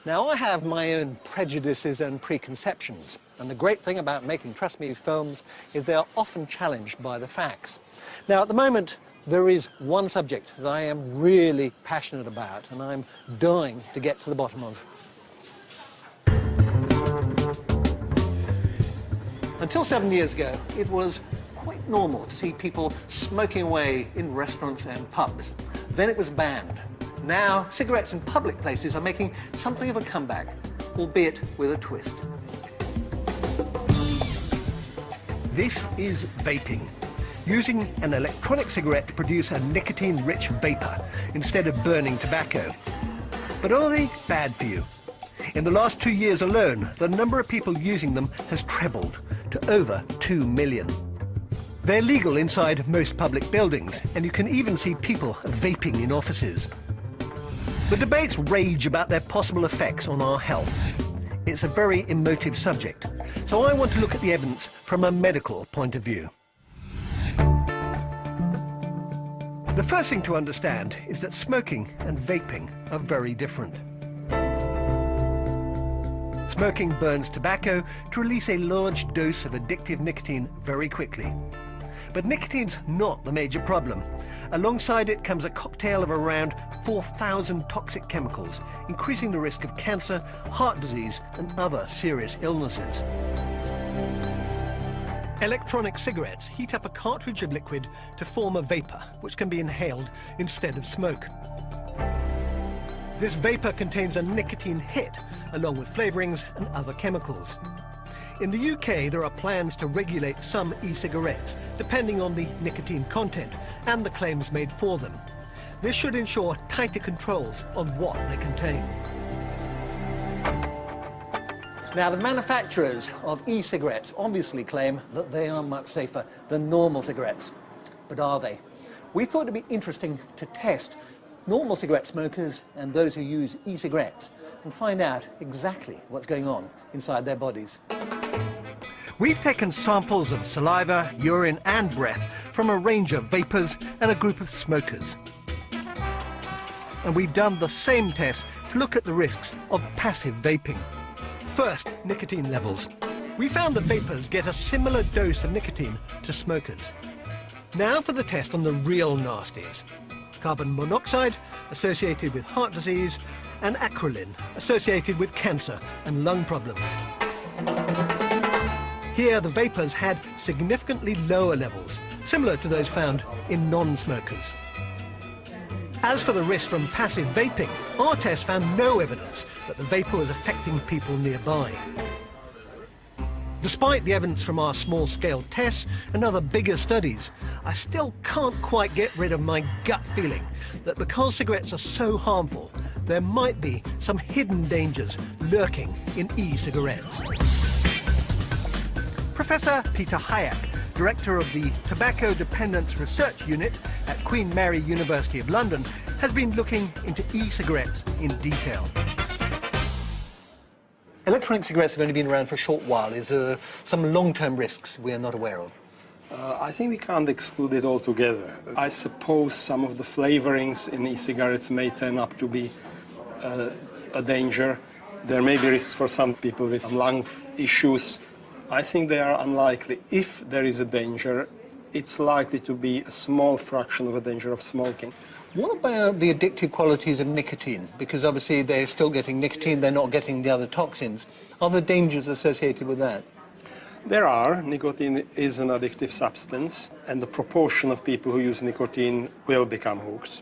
Now, I have my own prejudices and preconceptions, and the great thing about making Trust Me films is they are often challenged by the facts. Now, at the moment, there is one subject that I am really passionate about, and I'm dying to get to the bottom of. Until 7 years ago, it was quite normal to see people smoking away in restaurants and pubs. Then it was banned. Now, cigarettes in public places are making something of a comeback, albeit with a twist. This is vaping, using an electronic cigarette to produce a nicotine-rich vapor instead of burning tobacco. But are they bad for you? In the last 2 years alone, the number of people using them has trebled to over 2 million. They're legal inside most public buildings, and you can even see people vaping in offices. The debates rage about their possible effects on our health. It's a very emotive subject, so I want to look at the evidence from a medical point of view. The first thing to understand is that smoking and vaping are very different. Smoking burns tobacco to release a large dose of addictive nicotine very quickly. But nicotine's not the major problem. Alongside it comes a cocktail of around 4,000 toxic chemicals, increasing the risk of cancer, heart disease, and other serious illnesses. Electronic cigarettes heat up a cartridge of liquid to form a vapor, which can be inhaled instead of smoke. This vapor contains a nicotine hit, along with flavorings and other chemicals. In the UK, there are plans to regulate some e-cigarettes, depending on the nicotine content and the claims made for them. This should ensure tighter controls on what they contain. Now, the manufacturers of e-cigarettes obviously claim that they are much safer than normal cigarettes. But are they? We thought it'd be interesting to test normal cigarette smokers and those who use e-cigarettes and find out exactly what's going on inside their bodies. We've taken samples of saliva, urine and breath from a range of vapors and a group of smokers. And we've done the same test to look at the risks of passive vaping. First, nicotine levels. We found that vapors get a similar dose of nicotine to smokers. Now for the test on the real nasties. Carbon monoxide, associated with heart disease, and acrolein, associated with cancer and lung problems. Here, the vapors had significantly lower levels, similar to those found in non-smokers. As for the risk from passive vaping, our test found no evidence that the vapor was affecting people nearby. Despite the evidence from our small-scale tests and other bigger studies, I still can't quite get rid of my gut feeling that because cigarettes are so harmful, there might be some hidden dangers lurking in e-cigarettes. Professor Peter Hayek, director of the Tobacco Dependence Research Unit at Queen Mary University of London, has been looking into e-cigarettes in detail. Electronic cigarettes have only been around for a short while. Is there some long-term risks we are not aware of? I think we can't exclude it altogether. I suppose some of the flavorings in e-cigarettes may turn up to be a danger. There may be risks for some people with lung issues. I think they are unlikely. If there is a danger, it's likely to be a small fraction of a danger of smoking. What about the addictive qualities of nicotine? Because obviously they're still getting nicotine, they're not getting the other toxins. Are there dangers associated with that? There are. Nicotine is an addictive substance, and the proportion of people who use nicotine will become hooked.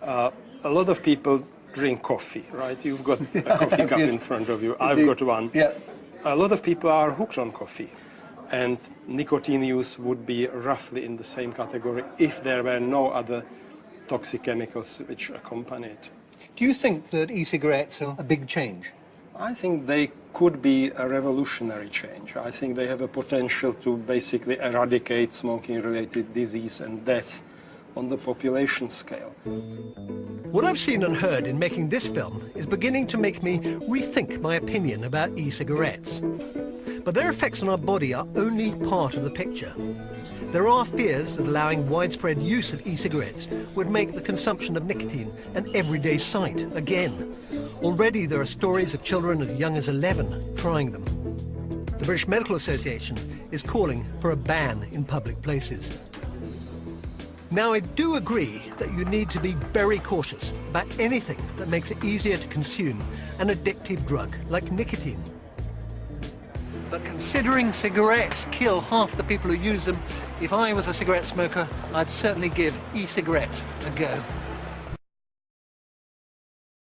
A lot of people drink coffee, right? You've got a coffee cup in front of you. I've got one. Yeah. A lot of people are hooked on coffee, and nicotine use would be roughly in the same category if there were no other toxic chemicals which accompany it. Do you think that e-cigarettes are a big change? I think they could be a revolutionary change. I think they have a potential to basically eradicate smoking-related disease and death on the population scale. What I've seen and heard in making this film is beginning to make me rethink my opinion about e-cigarettes. But their effects on our body are only part of the picture. There are fears that allowing widespread use of e-cigarettes would make the consumption of nicotine an everyday sight again. Already there are stories of children as young as 11 trying them. The British Medical Association is calling for a ban in public places. Now, I do agree that you need to be very cautious about anything that makes it easier to consume an addictive drug like nicotine. But considering cigarettes kill half the people who use them, if I was a cigarette smoker, I'd certainly give e-cigarettes a go.